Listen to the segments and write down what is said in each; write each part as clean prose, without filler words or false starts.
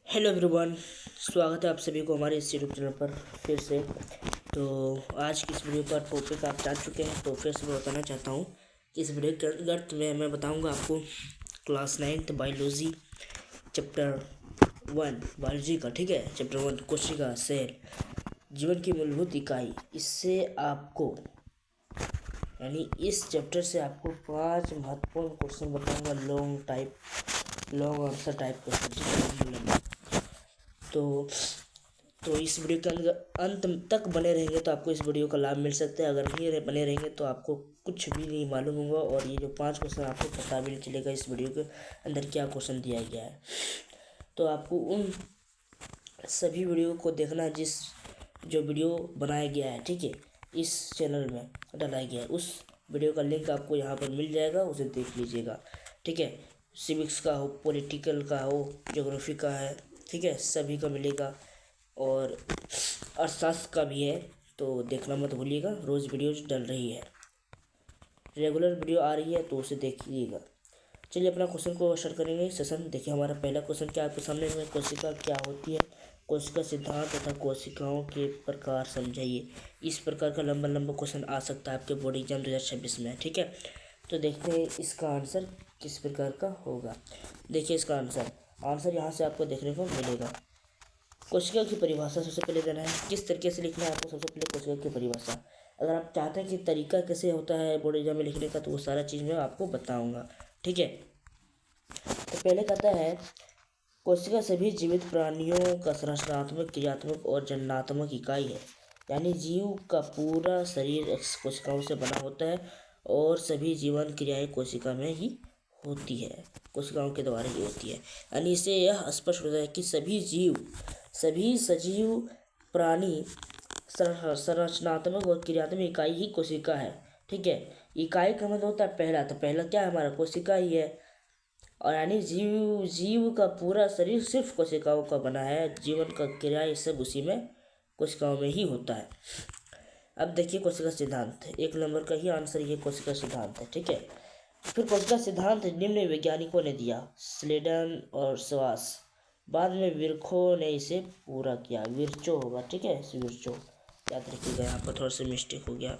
Hello everyone. स्वागत है आप सभी को हमारे इस यूट्यूब चैनल पर फिर से। तो आज की इस वीडियो का टॉपिक आप जान चुके हैं, तो फिर से मैं बताना चाहता हूँ कि इस वीडियो के अंतर्गत मैं बताऊँगा आपको class 9th biology chapter 1 biology का, ठीक है, चैप्टर 1 कोशिका सेल जीवन की मूलभूत इकाई। इससे आपको यानी इस चैप्टर से आपको 5 महत्वपूर्ण क्वेश्चन बताऊँगा, लॉन्ग आंसर टाइप क्वेश्चन। तो इस वीडियो के अंत तक बने रहेंगे तो आपको इस वीडियो का लाभ मिल सकता है। अगर नहीं बने रहेंगे तो आपको कुछ भी नहीं मालूम होगा और ये जो 5 क्वेश्चन आपको पता भी नहीं चलेगा इस वीडियो के अंदर क्या क्वेश्चन दिया गया है। तो आपको उन सभी वीडियो को देखना है जो वीडियो बनाया गया है, ठीक है, इस चैनल में डाला गया है। उस वीडियो का लिंक आपको यहाँ पर मिल जाएगा, उसे देख लीजिएगा, ठीक है। सिविक्स का हो, पॉलिटिकल का हो, ज्योग्राफी का है, ठीक है, सभी का मिलेगा और अर्थशास्त्र का भी है। तो देखना मत भूलिएगा, रोज़ वीडियोज डल रही है, रेगुलर वीडियो आ रही है, तो उसे देखिएगा। चलिए अपना क्वेश्चन को स्टार्ट करेंगे सेशन। देखिए हमारा पहला क्वेश्चन क्या आपके सामने में, कोशिका क्या होती है, कोशिका सिद्धांत तथा कोशिकाओं के प्रकार समझाइए। इस प्रकार का लंबा लंबा क्वेश्चन आ सकता है आपके बोर्ड एग्जाम 2026 में, ठीक है। तो देखते हैं इसका आंसर किस प्रकार का होगा। देखिए इसका आंसर यहाँ से आपको देखने को मिलेगा। कोशिका की परिभाषा सबसे पहले देना है, किस तरीके से लिखना है आपको। सबसे पहले कोशिका की परिभाषा, अगर आप चाहते हैं कि तरीका कैसे होता है बोर्ड एग्जाम में लिखने का, तो वो सारा चीज़ मैं आपको बताऊंगा, ठीक है। तो पहले कहता है, कोशिका सभी जीवित प्राणियों का संरचनात्मक, क्रियात्मक और जननात्मक इकाई है। यानी जीव का पूरा शरीर कोशिकाओं से बना होता है और सभी जीवन क्रियाएं कोशिका में ही होती है, कोशिकाओं के द्वारा ही होती है। यानी इससे यह स्पष्ट होता है कि सभी सजीव प्राणी संरचनात्मक और क्रियात्मक इकाई ही कोशिका है, ठीक है। इकाई का मतलब होता है पहला, तो पहला क्या है हमारा, कोशिका ही है। और यानी जीव का पूरा शरीर सिर्फ कोशिकाओं का बना है, जीवन का क्रिया ये सब उसी में कोशिकाओं में ही होता है। अब देखिए कोशिका सिद्धांत, 1 नंबर का ही आंसर ये कोशिका सिद्धांत है, ठीक है। फिर कोशिका सिद्धांत निम्न वैज्ञानिकों ने दिया, स्लेडन और श्वास। बाद में विर्खो ने इसे पूरा किया, विर्चो होगा, ठीक है, विर्चो याद रखिएगा, यहाँ पर थोड़ा सा मिस्टेक हो गया।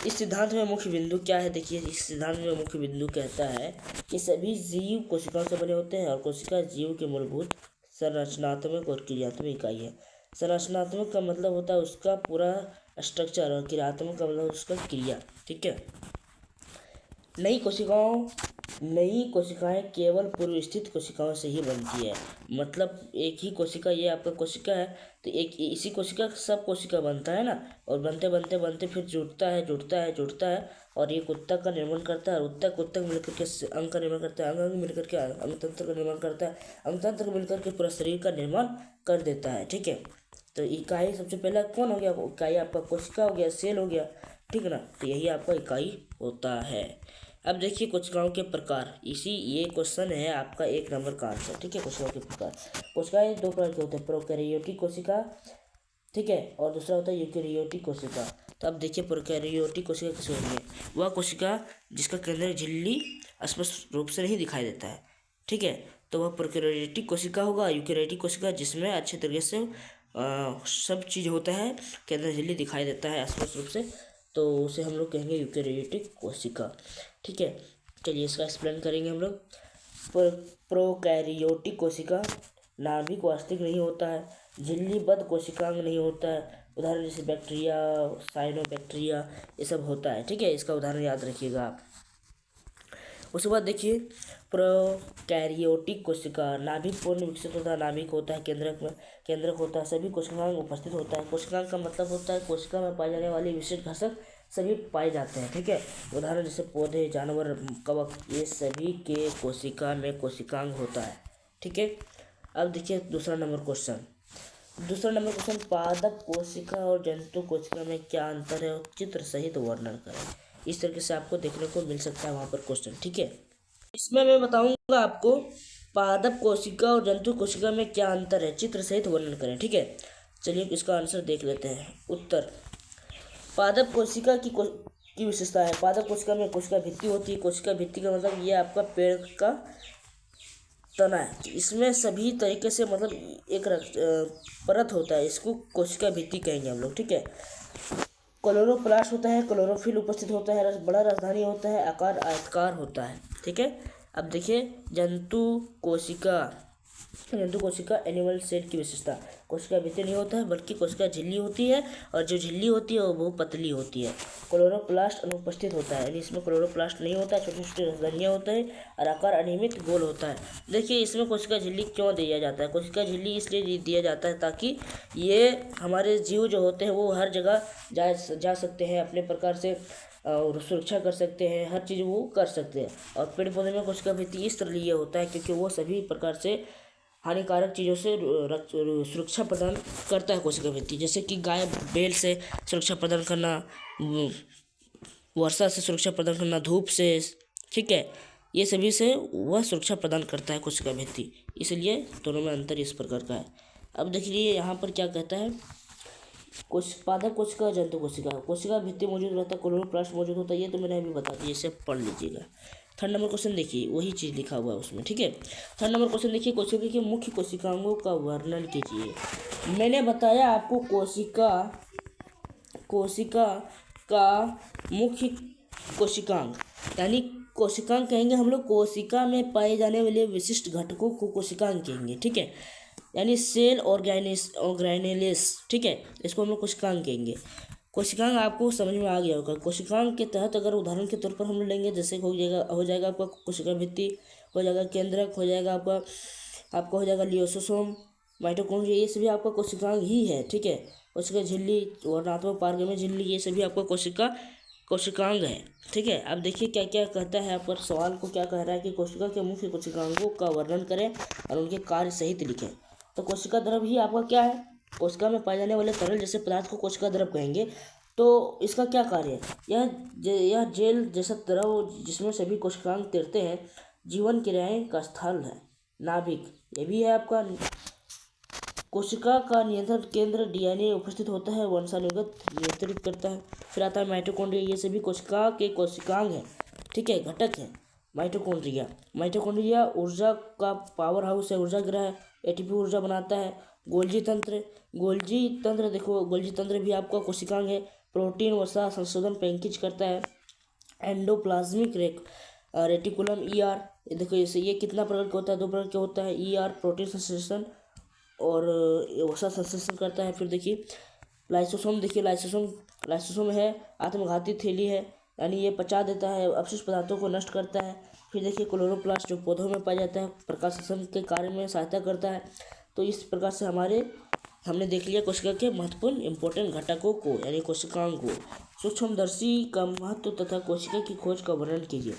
इस सिद्धांत में मुख्य बिंदु क्या है, देखिए इस सिद्धांत में मुख्य बिंदु कहता है कि सभी जीव कोशिकाओं से बने होते हैं और कोशिका जीव के मूलभूत संरचनात्मक और क्रियात्मक इकाई है। संरचनात्मक का मतलब होता है उसका पूरा स्ट्रक्चर और क्रियात्मक का मतलब उसका क्रिया, ठीक है। नई कोशिकाएं केवल पूर्व स्थित कोशिकाओं से ही बनती है। मतलब एक ही कोशिका, ये आपका कोशिका है, तो एक इसी कोशिका सब कोशिका बनता है ना, और बनते बनते बनते फिर जुड़ता है और ये उत्तक का निर्माण करता है, और उत्तक मिलकर के अंग का निर्माण करता है, अंग मिलकर के अंगतंत्र का निर्माण करता है, अंगतंत्र मिलकर के पूरा शरीर का निर्माण कर देता है, ठीक है। तो इकाई सबसे पहला कौन हो गया, इकाई आपका कोशिका हो गया, सेल हो गया, ठीक है ना। तो यही आपका इकाई होता है। अब देखिए कोशिकाओं के प्रकार, ये क्वेश्चन है आपका 1 नंबर का आंसर, ठीक है। कोशिकाओं के प्रकार, कोशिकाएं 2 प्रकार के होते हैं, प्रोकैरियोटिक कोशिका, ठीक है, और दूसरा होता है यूकेरियोटिक कोशिका। तो अब देखिए प्रोकैरियोटिक कोशिका किसे होती है, वह कोशिका जिसका केंद्र झिल्ली स्पष्ट रूप से नहीं दिखाई देता है, ठीक है, तो वह प्रोकैरियोटिक कोशिका होगा। यूकेरियोटिक कोशिका जिसमें अच्छे तरीके से सब चीज़ होता है, केंद्र झिल्ली दिखाई देता है स्पष्ट रूप से, तो उसे हम लोग कहेंगे यूकेरियोटिक कोशिका, ठीक है। चलिए इसका एक्सप्लेन करेंगे हम लोग। प्रोकैरियोटिक कोशिका नाभिक वास्तविक नहीं होता है, झिल्लीबद्ध कोशिकांग नहीं होता है, उदाहरण जैसे बैक्टीरिया, साइनोबैक्टीरिया, ये सब होता है, ठीक है। इसका उदाहरण याद रखिएगा आप। उसके बाद देखिए प्रोकैरियोटिक कोशिका, नाभिक पूर्ण विकसित होता है, नाभिक होता है, केंद्रक होता है, सभी कोशिकांग उपस्थित होता है। कोशिकांग का मतलब होता है कोशिका में पाए जाने वाली विशिष्ट घटक सभी पाए जाते हैं, ठीक है। उदाहरण जैसे पौधे, जानवर, कवक, ये सभी के कोशिका में कोशिकांग होता है, ठीक है। अब देखिए दूसरा नंबर क्वेश्चन, पादप कोशिका और जंतु कोशिका में क्या अंतर है और चित्र सहित वर्णन करें। इस तरीके से आपको देखने को मिल सकता है वहाँ पर क्वेश्चन, ठीक है। इसमें मैं बताऊंगा आपको पादप कोशिका और जंतु कोशिका में क्या अंतर है, चित्र सहित वर्णन करें, ठीक है। चलिए इसका आंसर देख लेते हैं। उत्तर, पादप कोशिका की विशेषता है, पादप कोशिका में कोशिका भित्ति होती है। कोशिका भित्ति का मतलब ये आपका पेड़ का तना है। तो इसमें सभी तरीके से मतलब एक परत होता है, इसको कोशिका भित्ति कहेंगे हम लोग, ठीक है। क्लोरोप्लास्ट होता है, क्लोरोफिल उपस्थित होता है, बड़ा राजधानी होता है, आकार आयताकार होता है, ठीक है। अब देखिए जंतु कोशिका एनिमल सेल की विशेषता। कोशिका भित्ति नहीं होता है बल्कि कोशिका झिल्ली होती है, और जो झिल्ली होती है वो बहुत पतली होती है। क्लोरोप्लास्ट अनुपस्थित होता है, यानी इसमें क्लोरोप्लास्ट नहीं होता है, छोटी छोटी रसदानियाँ होता है और आकार अनियमित गोल होता है। देखिए इसमें कोशिका झिल्ली क्यों दिया जाता है? कोशिका झिल्ली इसलिए दिया जाता है ताकि ये हमारे जीव जो होते हैं वो हर जगह जा सकते हैं, अपने प्रकार से और सुरक्षा कर सकते हैं, हर चीज़ वो कर सकते हैं। और पेड़ पौधे में कोशिका भित्ति इस तरह लिए होता है क्योंकि वो सभी प्रकार से हानिकारक चीज़ों से सुरक्षा प्रदान करता है कोशिका भित्ति, जैसे कि गाय बैल से सुरक्षा प्रदान करना, वर्षा से सुरक्षा प्रदान करना, धूप से, ठीक है। ये सभी से वह सुरक्षा प्रदान करता है कोशिका भित्ति, इसलिए दोनों में अंतर इस प्रकार का है। अब देखिए यहाँ पर क्या कहता है, पादप कोशिका, जंतु कोशिका। कोशिका भित्ति मौजूद रहता है, क्लोरोप्लास्ट मौजूद होता है, ये तो मैंने अभी बता दिया, इसे पढ़ लीजिएगा। थर्ड नंबर क्वेश्चन देखिए, वही चीज़ लिखा हुआ है उसमें, ठीक है। थर्ड नंबर क्वेश्चन देखिए, कोशिका के मुख्य कोशिकांगों का वर्णन कीजिए। मैंने बताया आपको कोशिका का मुख्य कोशिकांग, यानी कोशिकांग कहेंगे हम लोग, कोशिका में पाए जाने वाले विशिष्ट घटकों को कोशिकांग कहेंगे, ठीक है। यानी सेल ऑर्गेनेलिस, ठीक है, इसको हम लोग कोशिकांग कहेंगे। कोशिकांग आपको समझ में आ गया होगा। कोशिकांग के तहत अगर उदाहरण के तौर पर हम लेंगे, जैसे हो जाएगा आपका कोशिका भित्ति, हो जाएगा केंद्रक, हो जाएगा आपका हो जाएगा लियोसोसोम, माइटोकॉन्ड्रिया, ये सभी आपका कोशिकांग ही है, ठीक है। कोशिका झिल्ली, वर्णनात्मक पारगम्य झिल्ली, ये सभी आपका कोशिकांग है, ठीक है। अब देखिए क्या क्या कहता है, आप पर सवाल को क्या कह रहा है कि कोशिका के मुख्य कोशिकांगों का वर्णन करें और उनके कार्य सहित लिखें। तो कोशिका द्रव ही आपका क्या है, कोशिका में पाए जाने वाले तरल जैसे पदार्थ को कोशिका द्रव कहेंगे। तो इसका क्या कार्य है, यह जेल जैसा द्रव जिसमें सभी कोशिकांग तैरते हैं, जीवन क्रियाएं का स्थल है। नाभिक, ये भी है आपका। कोशिका का नियंत्रण केंद्र, डीएनए उपस्थित होता है, वंशानुगत नियंत्रित करता है। फिर आता है माइटोकॉन्ड्रिया, ये सभी कोशिका के कोशिकांग हैं, ठीक है, घटक है। माइटोकॉन्ड्रिया ऊर्जा का पावर हाउस है, ऊर्जा गृह है, एटीपी ऊर्जा बनाता है। गोल्जी तंत्र देखो, गोल्जी तंत्र भी आपका कोशिकांग है। प्रोटीन वसा संशोधन पैंकिज करता है। एंडोप्लाज्मिक रेटिकुलम ईआर, देखो ये कितना प्रकार का होता है, 2 प्रकार का होता है। ईआर प्रोटीन संश्लेषण और वसा संश्लेषण करता है। फिर देखिए लाइसोसोम, देखिए लाइसोसोम है आत्मघाती थैली है, यानी ये पचा देता है, अपशिष्ट पदार्थों को नष्ट करता है। फिर देखिए क्लोरोप्लास्ट जो पौधों में पाया जाता है, प्रकाशसंश्लेषण के कार्य में सहायता करता है। तो इस प्रकार से हमने देख लिया कोशिका के महत्वपूर्ण इंपॉर्टेंट घटकों को, यानी कोशिकांग को। सूक्ष्मदर्शी का महत्व तथा कोशिका की खोज का वर्णन कीजिए।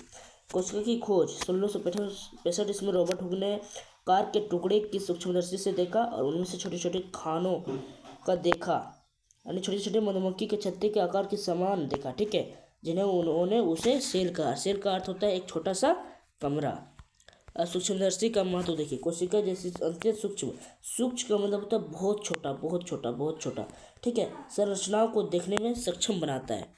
कोशिका की खोज 1665 इसमें रॉबर्ट हुक ने कार के टुकड़े की सूक्ष्मदर्शी से देखा और उनमें से छोटे छोटे खानों का देखा, यानी छोटे छोटे मधुमक्खी के छत्ते के आकार के समान देखा, ठीक है, जिन्हें उन्होंने उसे सेल का अर्थ होता है एक छोटा सा कमरा। सूक्ष्मदर्शी का महत्व देखिए, कोशिका जैसी अत्यंत सूक्ष्म का मतलब होता है बहुत छोटा, ठीक है, संरचनाओं को देखने में सक्षम बनाता है,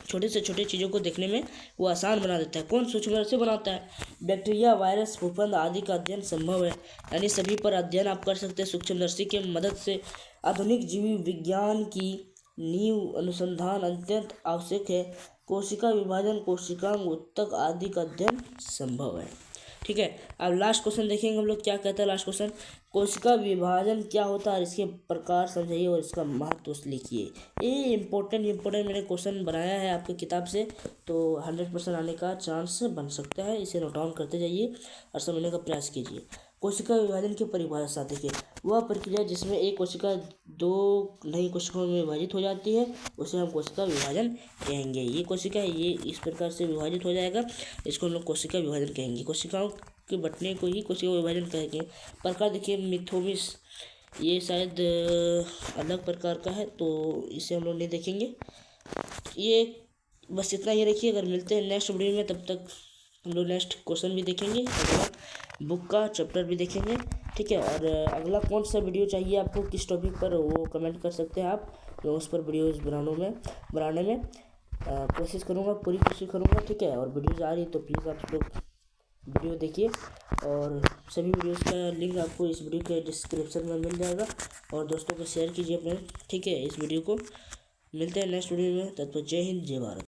छोटे से छोटे चीज़ों को देखने में वो आसान बना देता है। कौन सूक्ष्मदर्शी बनाता है? बैक्टीरिया, वायरस, फफूंद आदि का अध्ययन संभव है, यानी सभी पर अध्ययन आप कर सकते हैं सूक्ष्मदर्शी के मदद से। आधुनिक जीव विज्ञान की नींव अनुसंधान अत्यंत आवश्यक है। कोशिका विभाजन, कोशिकांग ऊतक आदि का अध्ययन संभव है, ठीक है। अब लास्ट क्वेश्चन देखेंगे हम लोग, क्या कहता है लास्ट क्वेश्चन, कोशिका विभाजन क्या होता है और इसके प्रकार समझाइए और इसका महत्व लिखिए। ये इम्पोर्टेंट मैंने क्वेश्चन बनाया है आपकी किताब से, तो 100% आने का चांस बन सकता है, इसे नोट डाउन करते जाइए और समझने का प्रयास कीजिए। कोशिका विभाजन की परिभाषा देखिए, वह प्रक्रिया जिसमें एक कोशिका 2 नई कोशिकाओं में विभाजित हो जाती है उसे हम कोशिका विभाजन कहेंगे। ये कोशिका है, ये इस प्रकार से विभाजित हो जाएगा, इसको हम लोग कोशिका विभाजन कहेंगे। कोशिकाओं के बंटने को ही कोशिका विभाजन कहेंगे। प्रकार देखिए मिथोमिस, ये शायद अलग प्रकार का है, तो इसे हम लोग नहीं देखेंगे। ये बस इतना ही रखिए, अगर मिलते हैं नेक्स्ट वीडियो में, तब तक हम लोग नेक्स्ट क्वेश्चन भी देखेंगे, अगला बुक का चैप्टर भी देखेंगे, ठीक है। और अगला कौन सा वीडियो चाहिए आपको, किस टॉपिक पर, वो कमेंट कर सकते हैं आप, मैं उस पर वीडियोस बनाने में कोशिश करूँगा, पूरी कोशिश करूँगा, ठीक है। और वीडियोज़ आ रही तो प्लीज़ आप लोग वीडियो देखिए और सभी वीडियोस का लिंक आपको इस वीडियो के डिस्क्रिप्शन में मिल जाएगा। और दोस्तों को शेयर कीजिए अपने, ठीक है। इस वीडियो को मिलते हैं नेक्स्ट वीडियो में, तब तक जय हिंद जय भारत।